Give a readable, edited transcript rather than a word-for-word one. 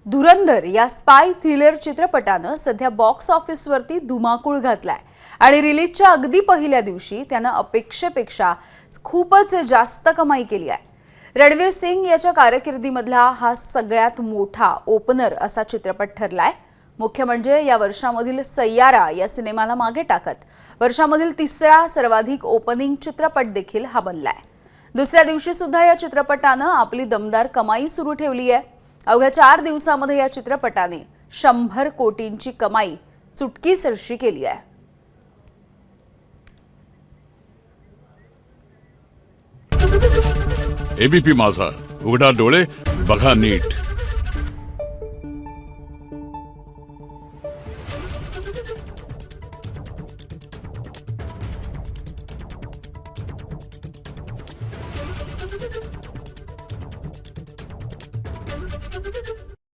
धुरंधर या spy thriller चित्रपटानं सध्या बॉक्स ऑफिसवरती धुमाकूळ घातलाय आणि रिलीजच्या अगदी पहिल्या दिवशी त्यानं अपेक्षेपेक्षा खूपच जास्त कमाई केली आहे। रणवीर सिंग याच्या कारकिर्दीमधला हा सगळ्यात मोठा ओपनर असा चित्रपट ठरलाय। मुख्य म्हणजे या वर्षामधील सय्यारा या सिनेमाला मागे टाकत वर्षामधील तिसरा सर्वाधिक ओपनिंग चित्रपट देखील हा बनलाय। दुसऱ्या दिवशी सुद्धा या चित्रपटानं आपली दमदार कमाई सुरू ठेवली आहे। अवघ्या 4 दिवसांमध्ये या चित्रपटाने 100 कोटींची कमाई चुटकीसरशी केली आहे। एबीपी माझा, उघडा डोळे बघा नीट।